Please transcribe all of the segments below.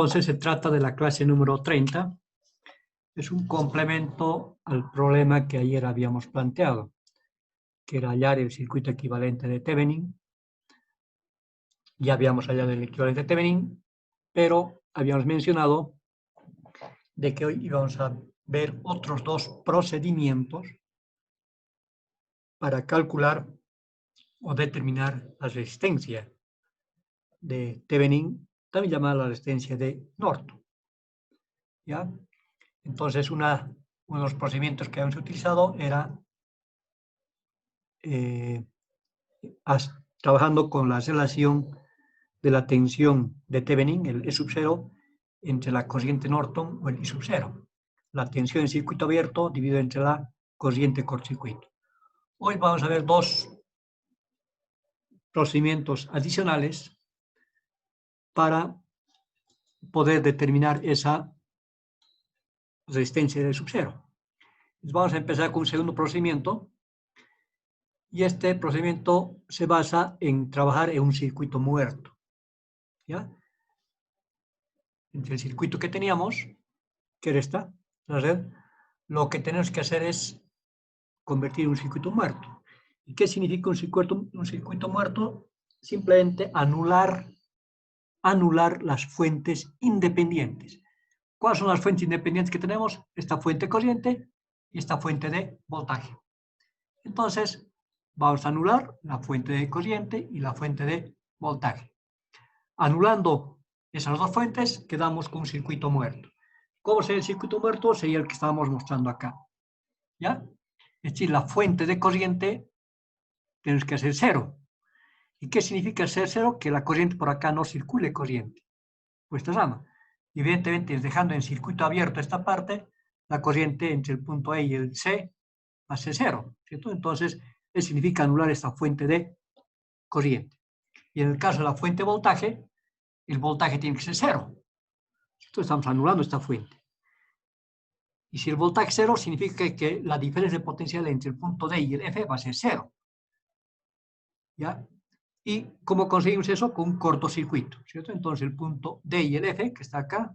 Entonces se trata de la clase número 30. Es un complemento al problema que ayer habíamos planteado, que era hallar el circuito equivalente de Thevenin. Ya habíamos hallado el equivalente de Thevenin, pero habíamos mencionado de que hoy íbamos a ver otros dos procedimientos para calcular o determinar la resistencia de Thevenin, también llamada la resistencia de Norton. ¿Ya? Entonces, uno de los procedimientos que habíamos utilizado era trabajando con la relación de la tensión de Thevenin, el E sub 0, entre la corriente Norton o el I sub 0. La tensión en circuito abierto dividido entre la corriente cortocircuito. Hoy vamos a ver dos procedimientos adicionales para poder determinar esa resistencia de E sub 0. Vamos a empezar con un segundo procedimiento, y este procedimiento se basa en trabajar en un circuito muerto. ¿Ya? Entre el circuito que teníamos, que era esta, la red, lo que tenemos que hacer es convertir en un circuito muerto. ¿Y qué significa un circuito muerto? Simplemente anular las fuentes independientes. ¿Cuáles son las fuentes independientes que tenemos? Esta fuente corriente y esta fuente de voltaje. Entonces, vamos a anular la fuente de corriente y la fuente de voltaje. Anulando esas dos fuentes, quedamos con un circuito muerto. ¿Cómo sería el circuito muerto? Sería el que estábamos mostrando acá. ¿Ya? Es decir, la fuente de corriente tenemos que ser cero. ¿Y qué significa ser cero? Que la corriente por acá no circule corriente por esta rama. Evidentemente, dejando en circuito abierto esta parte, la corriente entre el punto E y el C va a ser cero, ¿cierto? Entonces, eso significa anular esta fuente de corriente. Y en el caso de la fuente de voltaje, el voltaje tiene que ser cero. Entonces, estamos anulando esta fuente. Y si el voltaje es cero, significa que la diferencia de potencial entre el punto D y el F va a ser cero. ¿Ya? ¿Y cómo conseguimos eso? Con un cortocircuito, ¿cierto? Entonces, el punto D y el F, que está acá,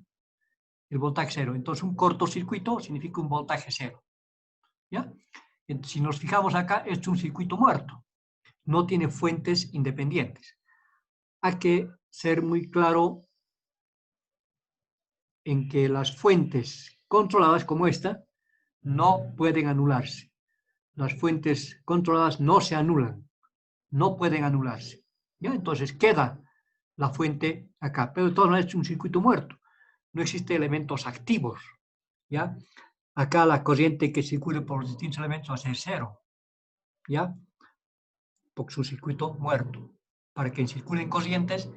el voltaje cero. Entonces, un cortocircuito significa un voltaje cero. ¿Ya? Entonces, si nos fijamos acá, esto es un circuito muerto. No tiene fuentes independientes. Hay que ser muy claro en que las fuentes controladas como esta no pueden anularse. Las fuentes controladas no se anulan, no pueden anularse. ¿Ya? Entonces queda la fuente acá, pero de todas maneras es un circuito muerto. No existen elementos activos. ¿Ya? Acá la corriente que circule por los distintos elementos va a ser cero. ¿Ya? Porque es un circuito muerto. Para que circulen corrientes,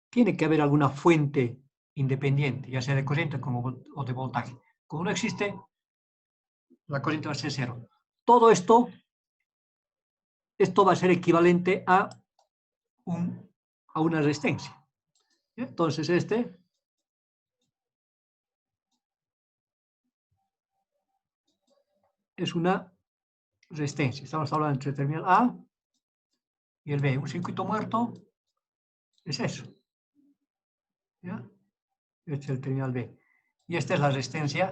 tiene que haber alguna fuente independiente, ya sea de corriente o de voltaje. Como no existe, la corriente va a ser cero. Todo esto va a ser equivalente a una resistencia. Entonces, este es una resistencia. Estamos hablando entre el terminal A y el B. Un circuito muerto es eso. ¿Ya? Este es el terminal B. Y esta es la resistencia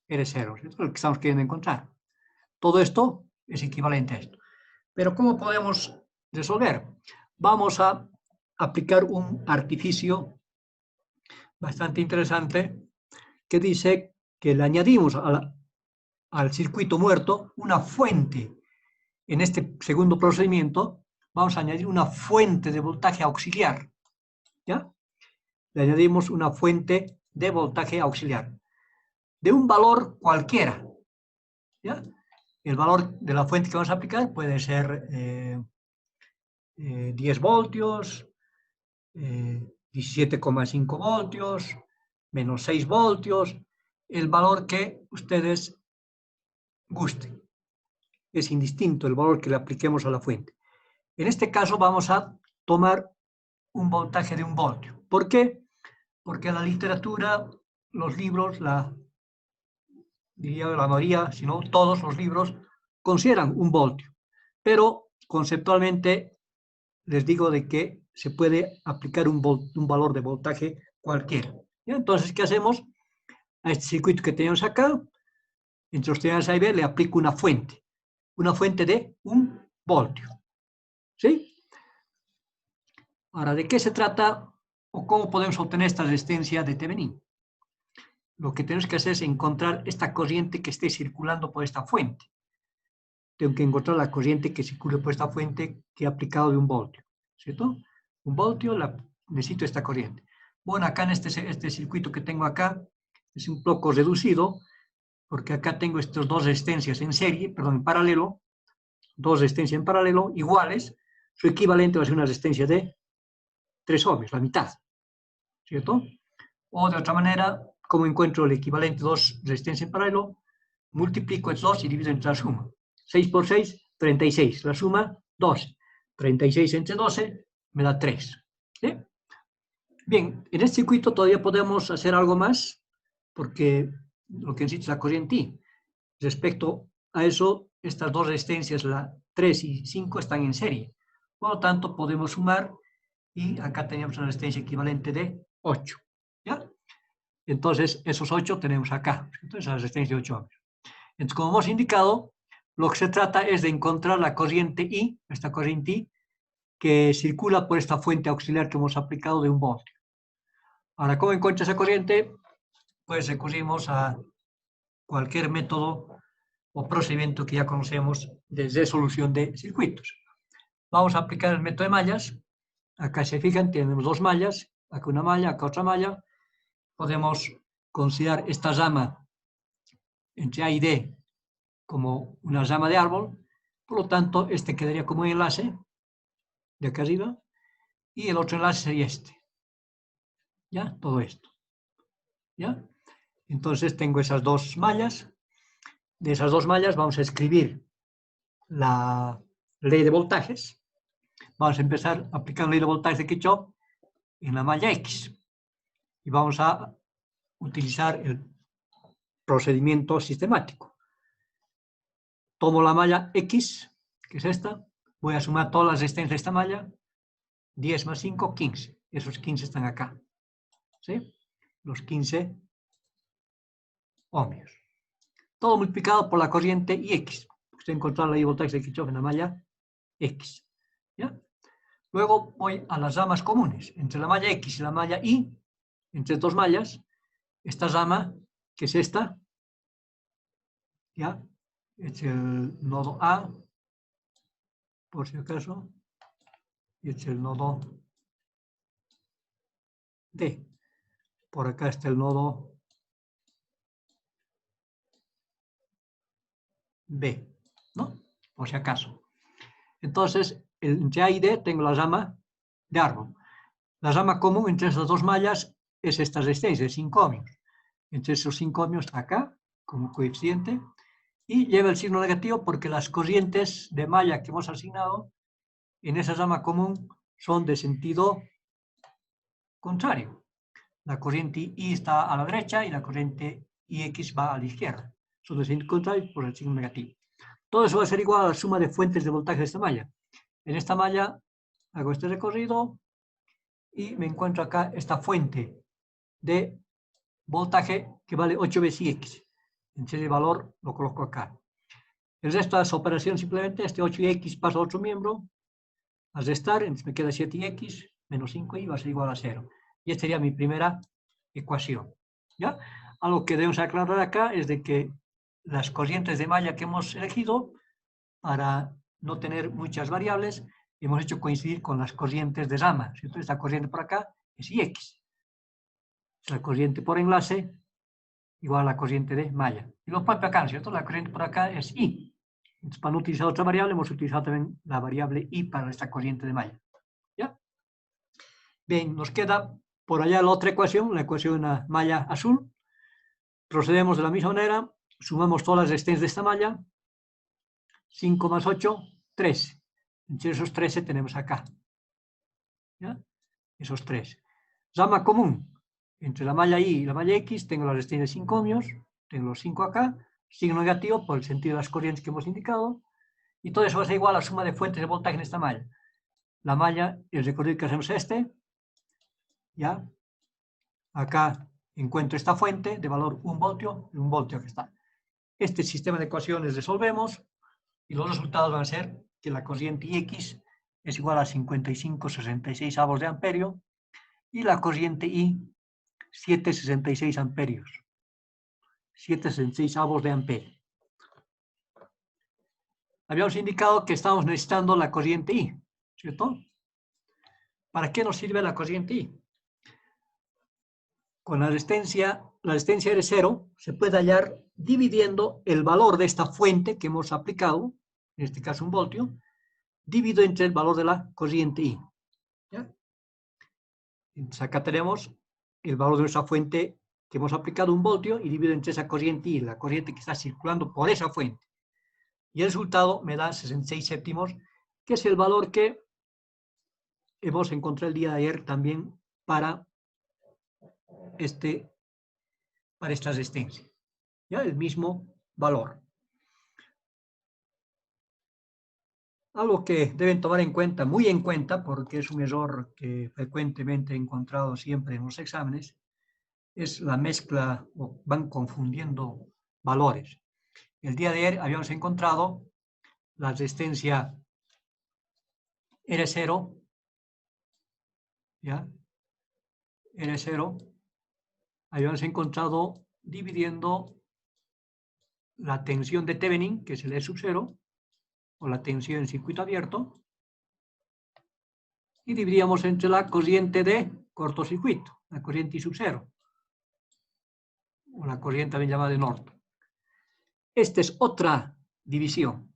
R0. Esto es lo que estamos queriendo encontrar. Todo esto es equivalente a esto. Pero ¿cómo podemos resolver? Vamos a aplicar un artificio bastante interesante que dice que le añadimos al circuito muerto una fuente. En este segundo procedimiento vamos a añadir una fuente de voltaje auxiliar. ¿Ya? Le añadimos una fuente de voltaje auxiliar de un valor cualquiera. ¿Ya? El valor de la fuente que vamos a aplicar puede ser 10 voltios, 17,5 voltios, menos 6 voltios, el valor que ustedes gusten. Es indistinto el valor que le apliquemos a la fuente. En este caso vamos a tomar un voltaje de 1 voltio. ¿Por qué? Porque la literatura, los libros, diría la mayoría, si no todos los libros, consideran 1 voltio. Pero conceptualmente les digo de que se puede aplicar un valor de voltaje cualquiera. ¿Ya? Entonces, ¿qué hacemos? A este circuito que tenemos acá, entre los terminales A y B, le aplico una fuente de 1 voltio. ¿Sí? Ahora, ¿de qué se trata o cómo podemos obtener esta resistencia de Thevenin? Lo que tenemos que hacer es encontrar esta corriente que esté circulando por esta fuente. Tengo que encontrar la corriente que circule por esta fuente que he aplicado de 1 voltio, ¿cierto? 1 voltio, necesito esta corriente. Bueno, acá en este circuito que tengo acá es un poco reducido, porque acá tengo estas dos resistencias en serie, perdón, en paralelo, dos resistencias en paralelo iguales, su equivalente va a ser una resistencia de 3 ohms, la mitad, ¿cierto? O de otra manera, ¿cómo encuentro el equivalente de dos resistencias en paralelo? Multiplico estos dos y divido entre la suma. 6 por 6, 36. La suma, 12. 36 entre 12 me da 3. ¿Sí? Bien, en este circuito todavía podemos hacer algo más, porque lo que necesito es la corriente I. Respecto a eso, estas dos resistencias, la 3 y 5, están en serie. Por lo tanto, podemos sumar y acá tenemos una resistencia equivalente de 8. ¿Ya? Entonces, esos 8 tenemos acá. Entonces, la resistencia de 8 ohms. Entonces, como hemos indicado, lo que se trata es de encontrar la corriente I, esta corriente I, que circula por esta fuente auxiliar que hemos aplicado de 1 voltio. Ahora, ¿cómo encuentro esa corriente? Pues recurrimos a cualquier método o procedimiento que ya conocemos de resolución de circuitos. Vamos a aplicar el método de mallas. Acá se fijan, tenemos dos mallas, acá una malla, acá otra malla. Podemos considerar esta rama entre A y D como una rama de árbol, por lo tanto, este quedaría como un enlace de acá arriba y el otro enlace sería este. ¿Ya? Todo esto. ¿Ya? Entonces tengo esas dos mallas. De esas dos mallas vamos a escribir la ley de voltajes. Vamos a empezar a aplicar la ley de voltajes de Kirchhoff en la malla X. Y vamos a utilizar el procedimiento sistemático. Tomo la malla X, que es esta, voy a sumar todas las resistencias de esta malla, 10 más 5, 15. Esos 15 están acá. ¿Sí? Los 15 ohmios. Todo multiplicado por la corriente IX. Usted encontrará la ley de voltajes de Kirchhoff en la malla X. ¿Ya? Luego voy a las ramas comunes. Entre la malla X y la malla Y, entre dos mallas, esta rama, que es esta, ¿ya? Es el nodo A, por si acaso, y es el nodo D. Por acá está el nodo B, ¿no? Por si acaso. Entonces, entre A y D tengo la rama de árbol. La rama común entre esas dos mallas es esta resistencia, 5 ohmios. Entre esos 5 ohmios está acá, como coeficiente, y lleva el signo negativo porque las corrientes de malla que hemos asignado en esa rama común son de sentido contrario. La corriente I está a la derecha y la corriente IX va a la izquierda. Son de sentido contrario por el signo negativo. Todo eso va a ser igual a la suma de fuentes de voltaje de esta malla. En esta malla hago este recorrido y me encuentro acá esta fuente de voltaje que vale 8 veces X. Entonces el valor lo coloco acá. El resto de las operaciones simplemente, este 8x pasa a otro miembro, a restar, entonces me queda 7x menos 5y va a ser igual a 0. Y esta sería mi primera ecuación. ¿Ya? Algo que debemos aclarar acá es de que las corrientes de malla que hemos elegido, para no tener muchas variables, hemos hecho coincidir con las corrientes de rama. ¿Cierto? Esta corriente por acá es IX. La corriente por enlace igual a la corriente de malla. Y lo propio acá, ¿cierto? La corriente por acá es I. Entonces, para no utilizar otra variable, hemos utilizado también la variable I para esta corriente de malla. ¿Ya? Bien, nos queda por allá la otra ecuación, la ecuación de una malla azul. Procedemos de la misma manera, sumamos todas las resistencias de esta malla. 5 más 8, 13. Entre esos 13 tenemos acá. ¿Ya? Esos 3. Rama común. Entre la malla I y la malla X tengo la resistencia de 5 ohmios, tengo los 5 acá, signo negativo por el sentido de las corrientes que hemos indicado, y todo eso va a ser igual a la suma de fuentes de voltaje en esta malla. La malla, el recorrido que hacemos es este, ¿ya? Acá encuentro esta fuente de valor 1 voltio y 1 voltio que está. Este sistema de ecuaciones resolvemos y los resultados van a ser que la corriente X es igual a 55,66 avos de amperio y la corriente Y 7,66 amperios. 7,66 avos de amperio. Habíamos indicado que estamos necesitando la corriente I, ¿cierto? ¿Para qué nos sirve la corriente I? Con la resistencia R0 se puede hallar dividiendo el valor de esta fuente que hemos aplicado, en este caso 1 voltio, dividido entre el valor de la corriente I. ¿Ya? Entonces acá tenemos el valor de nuestra fuente que hemos aplicado 1 voltio y dividido entre esa corriente I, la corriente que está circulando por esa fuente. Y el resultado me da 66 séptimos, que es el valor que hemos encontrado el día de ayer también para esta resistencia. ¿Ya? El mismo valor. Algo que deben tomar en cuenta, muy en cuenta, porque es un error que frecuentemente he encontrado siempre en los exámenes, es la mezcla, o van confundiendo valores. El día de ayer habíamos encontrado la resistencia R0, ¿ya? R0, habíamos encontrado dividiendo la tensión de Thevenin, que es el E sub 0, o la tensión en circuito abierto, y dividíamos entre la corriente de cortocircuito, la corriente I sub 0, o la corriente también llamada de Norton. Esta es otra división.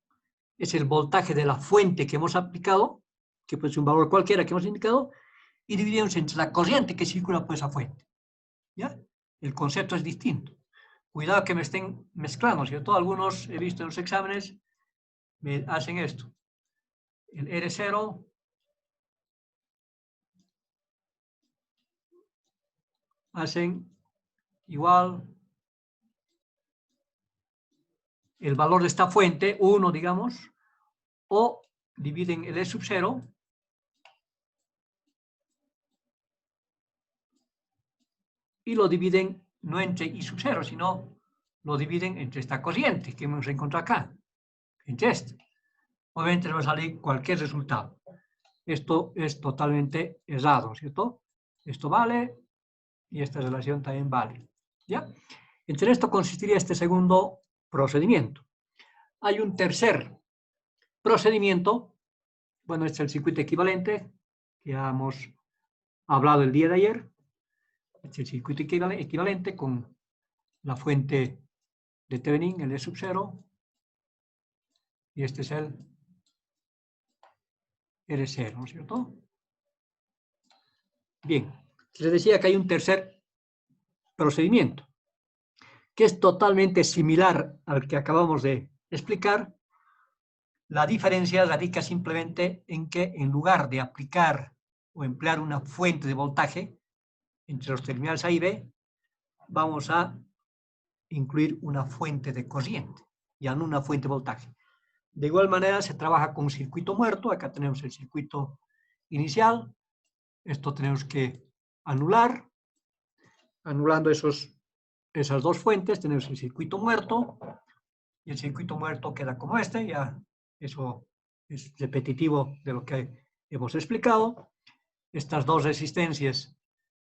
Es el voltaje de la fuente que hemos aplicado, que puede ser un valor cualquiera que hemos indicado, y dividimos entre la corriente que circula por esa fuente. ¿Ya? El concepto es distinto. Cuidado que me estén mezclando, ¿cierto? Algunos he visto en los exámenes me hacen esto. El R0 hacen igual el valor de esta fuente, 1, digamos, o dividen el E sub 0 y lo dividen no entre I sub 0, sino lo dividen entre esta corriente que hemos encontrado acá, entre esta. Obviamente nos va a salir cualquier resultado. Esto es totalmente errado, ¿cierto? Esto vale y esta relación también vale. ¿Ya? Entre esto consistiría este segundo procedimiento. Hay un tercer procedimiento, bueno, este es el circuito equivalente, que ya hemos hablado el día de ayer. Este es el circuito equivalente con la fuente de Thevenin, el E sub 0, y este es el R0, ¿no es cierto? Bien, les decía que hay un tercer procedimiento, que es totalmente similar al que acabamos de explicar. La diferencia radica simplemente en que en lugar de aplicar o emplear una fuente de voltaje entre los terminales A y B, vamos a incluir una fuente de corriente, ya no una fuente de voltaje. De igual manera se trabaja con circuito muerto. Acá tenemos el circuito inicial. Esto tenemos que anular. Anulando esas dos fuentes tenemos el circuito muerto. Y el circuito muerto queda como este. Ya eso es repetitivo de lo que hemos explicado. Estas dos resistencias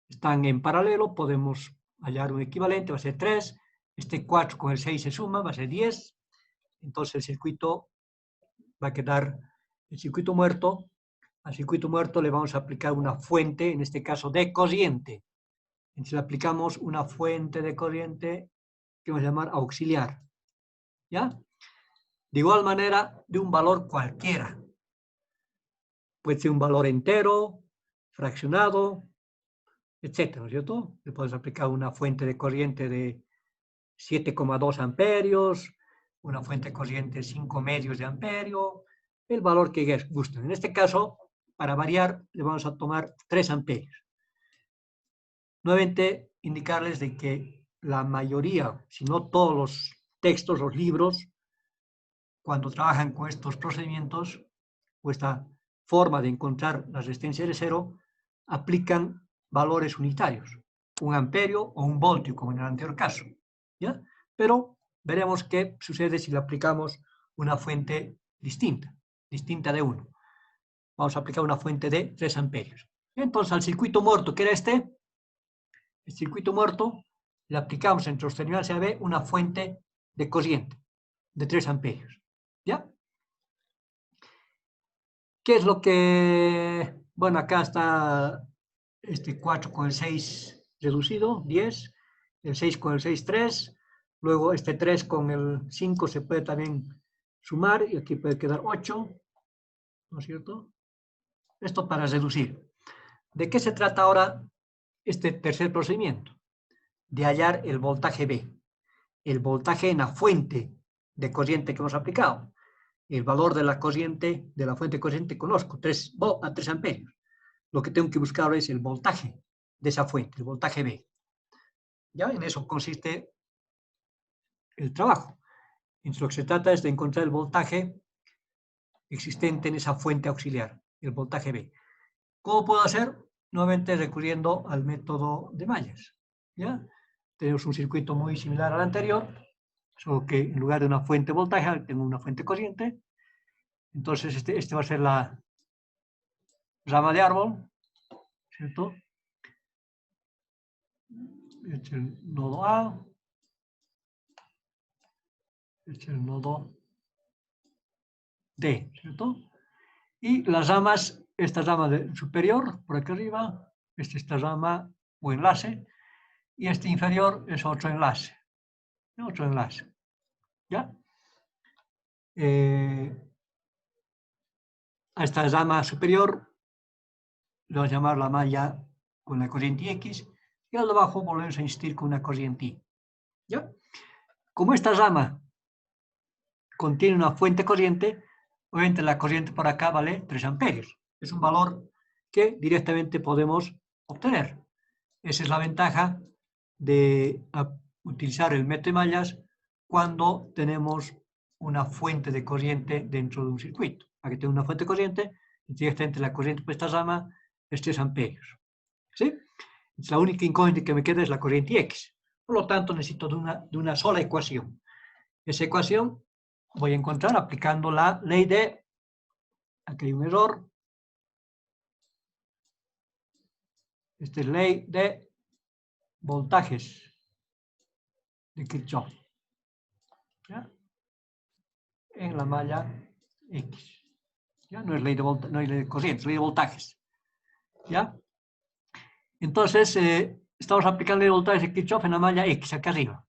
están en paralelo. Podemos hallar un equivalente. Va a ser 3. Este 4 con el 6 se suma. Va a ser 10. Entonces el circuito va a quedar el circuito muerto. Al circuito muerto le vamos a aplicar una fuente, en este caso de corriente. Entonces le aplicamos una fuente de corriente que vamos a llamar auxiliar. ¿Ya? De igual manera, de un valor cualquiera. Puede ser un valor entero, fraccionado, etcétera, ¿no es cierto? Le podemos aplicar una fuente de corriente de 7,2 amperios, una fuente de corriente de 5 medios de amperio, el valor que gusten. En este caso, para variar, le vamos a tomar 3 amperios. Nuevamente, indicarles de que la mayoría, si no todos los textos, los libros, cuando trabajan con estos procedimientos, o esta forma de encontrar la resistencia R0, aplican valores unitarios. un amperio o un voltio, como en el anterior caso, ¿ya? Pero veremos qué sucede si le aplicamos una fuente distinta de 1. Vamos a aplicar una fuente de 3 amperios. Entonces, al circuito muerto, que era el circuito muerto, le aplicamos entre los terminales A y B una fuente de corriente de 3 amperios. ¿Ya? ¿Qué es lo que...? Bueno, acá está este 4 con el 6 reducido, 10, el 6 con el 6, 3, luego este 3 con el 5 se puede también sumar y aquí puede quedar 8, ¿no es cierto? Esto para reducir. ¿De qué se trata ahora este tercer procedimiento? De hallar el voltaje B, el voltaje en la fuente de corriente que hemos aplicado. El valor de la corriente, de la fuente de corriente conozco, 3 amperios. Lo que tengo que buscar es el voltaje de esa fuente, el voltaje B. ¿Ya? En eso consiste el trabajo. Entonces, lo que se trata es de encontrar el voltaje existente en esa fuente auxiliar, el voltaje B. ¿Cómo puedo hacer? Nuevamente recurriendo al método de mallas. ¿Ya? Tenemos un circuito muy similar al anterior, solo que en lugar de una fuente de voltaje, tengo una fuente corriente. Entonces, este va a ser la rama de árbol, ¿cierto? Este es el nodo A, este es el nodo D, ¿cierto? Y las ramas, esta rama superior, por aquí arriba, esta rama o enlace, y este inferior es otro enlace, ¿ya? A esta rama superior le vamos a llamar la malla con la corriente X, y al de abajo volvemos a insistir con una corriente Y, ¿ya? Como esta rama contiene una fuente corriente, obviamente la corriente por acá vale 3 amperios. Es un valor que directamente podemos obtener. Esa es la ventaja de utilizar el método de mallas cuando tenemos una fuente de corriente dentro de un circuito. Aquí tengo una fuente de corriente, y directamente la corriente por esta rama es 3 amperios. ¿Sí? La única incógnita que me queda es la corriente X. Por lo tanto, necesito de una sola ecuación. Esa ecuación voy a encontrar aplicando la ley de, aquí hay un error, esta es ley de voltajes de Kirchhoff, ¿ya? En la malla X. ¿Ya? No es ley de, no es ley de corrientes, es ley de voltajes. ¿Ya? Entonces, estamos aplicando ley de voltajes de Kirchhoff en la malla X, acá arriba.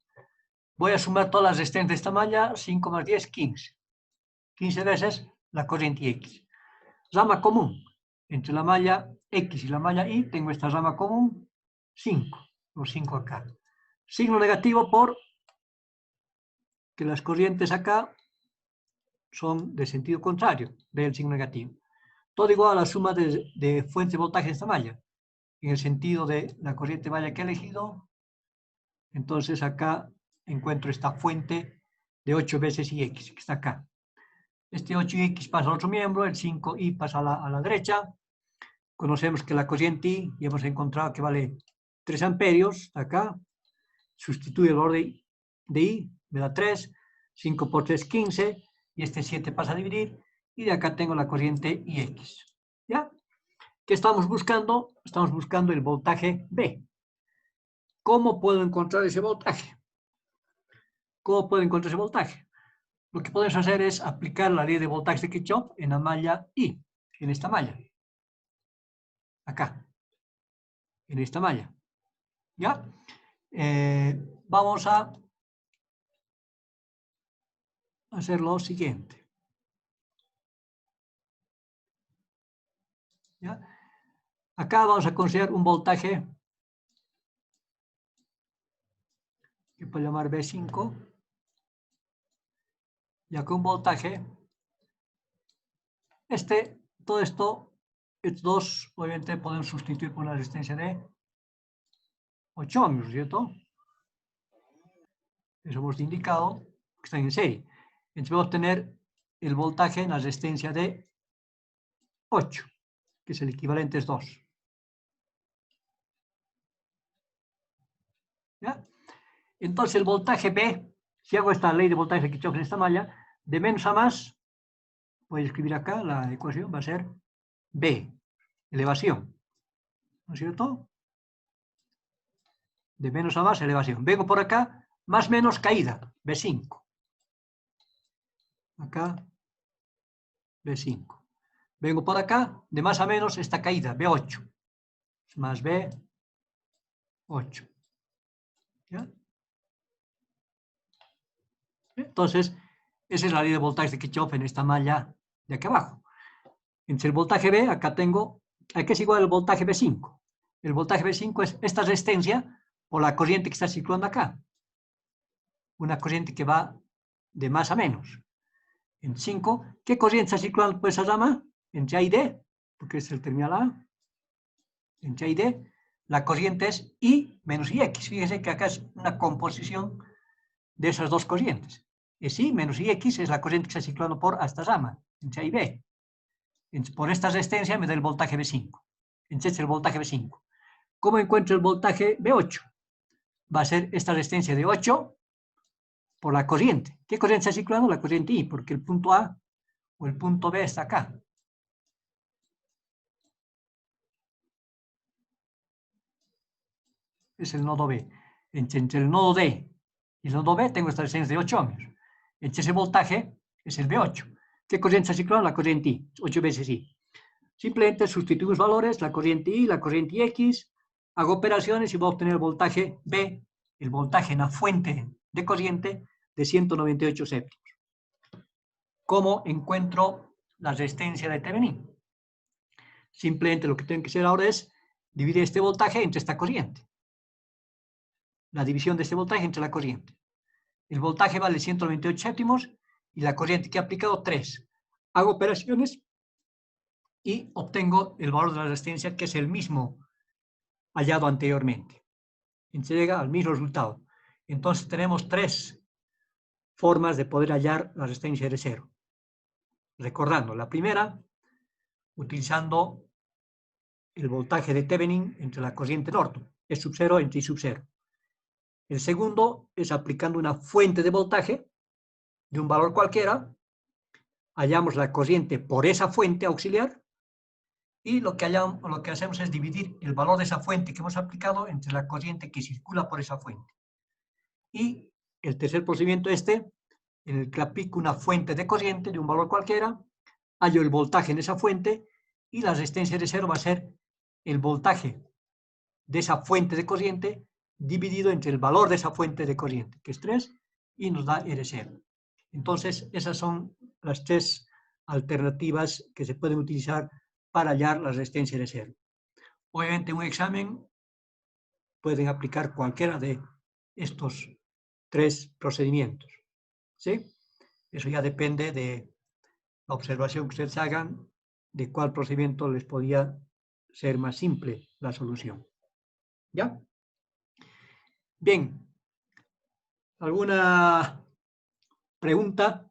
Voy a sumar todas las resistencias de esta malla, 5 más 10, 15. 15 veces la corriente X. Rama común. Entre la malla X y la malla Y tengo esta rama común, 5. Los 5 acá. Signo negativo por que las corrientes acá son de sentido contrario del signo negativo. Todo igual a la suma de fuentes de voltaje de esta malla. En el sentido de la corriente malla que he elegido, entonces acá encuentro esta fuente de 8 veces IX, que está acá. Este 8X pasa al otro miembro, el 5Y pasa a la derecha. Conocemos que la corriente I, y hemos encontrado que vale 3 amperios, acá. Sustituye el valor de I, me da 3. 5 por 3, 15. Y este 7 pasa a dividir. Y de acá tengo la corriente IX. ¿Ya? ¿Qué estamos buscando? Estamos buscando el voltaje B. ¿Cómo puedo encontrar ese voltaje? ¿Cómo puedo encontrar ese voltaje? Lo que podemos hacer es aplicar la ley de voltaje de Kirchhoff en la malla I, en esta malla. Acá, en esta malla. ¿Ya? Vamos a hacer lo siguiente. ¿Ya? Acá vamos a considerar un voltaje que puedo llamar B5. Y acá un voltaje. Todo esto, estos dos, obviamente podemos sustituir por una resistencia de 8 ohmios, ¿cierto? Eso hemos indicado que están en serie. Entonces vamos a obtener el voltaje en la resistencia de 8, que es el equivalente es 2. Entonces el voltaje B, si hago esta ley de voltaje de Kirchhoff en esta malla, de menos a más, voy a escribir acá, la ecuación va a ser B, elevación, ¿no es cierto? De menos a más, elevación. Vengo por acá, más menos caída, B5. Acá, B5. Vengo por acá, de más a menos, esta caída, B8. Más B8. ¿Ya? Entonces, esa es la ley de voltaje de Kirchhoff en esta malla de aquí abajo. Entre el voltaje B, acá tengo, aquí es igual al voltaje B5. El voltaje B5 es esta resistencia por la corriente que está circulando acá. Una corriente que va de más a menos. En 5, ¿qué corriente está circulando por esa rama? Entre A y D, porque es el terminal A. Entre A y D, la corriente es I menos IX. Fíjense que acá es una composición de esas dos corrientes. Es I menos IX es la corriente que está circulando por esta rama, entre A y B. Por esta resistencia me da el voltaje B5. Entonces el voltaje B5. ¿Cómo encuentro el voltaje B8? Va a ser esta resistencia de 8 por la corriente. ¿Qué corriente está circulando? La corriente I, porque el punto A o el punto B está acá. Es el nodo B. Entre el nodo D y el nodo B tengo esta resistencia de 8 ohmios. Entre ese voltaje es el B8. ¿Qué corriente está circulando? La corriente I, 8 veces I. Simplemente sustituimos valores, la corriente I, la corriente X, hago operaciones y voy a obtener el voltaje B, el voltaje en la fuente de corriente de 198 séptimos. ¿Cómo encuentro la resistencia de Thevenin? Simplemente lo que tengo que hacer ahora es dividir este voltaje entre esta corriente. La división de este voltaje entre la corriente. El voltaje vale 198 séptimos y la corriente que he aplicado 3. Hago operaciones y obtengo el valor de la resistencia, que es el mismo hallado anteriormente. Y se llega al mismo resultado. Entonces tenemos 3 formas de poder hallar la resistencia de cero. Recordando, la primera, utilizando el voltaje de Thevenin entre la corriente Norton, E sub 0 entre I sub 0. El segundo es aplicando una fuente de voltaje de un valor cualquiera, hallamos la corriente por esa fuente auxiliar y lo que hacemos es dividir el valor de esa fuente que hemos aplicado entre la corriente que circula por esa fuente. Y el tercer procedimiento en el que aplico una fuente de corriente de un valor cualquiera, hallo el voltaje en esa fuente y la resistencia de cero va a ser el voltaje de esa fuente de corriente dividido entre el valor de esa fuente de corriente, que es 3, y nos da R0. Entonces, esas son las 3 alternativas que se pueden utilizar para hallar la resistencia de cero. Obviamente, en un examen pueden aplicar cualquiera de estos 3 procedimientos. ¿Sí? Eso ya depende de la observación que ustedes hagan, de cuál procedimiento les podía ser más simple la solución. ¿Ya? Bien. ¿Alguna pregunta?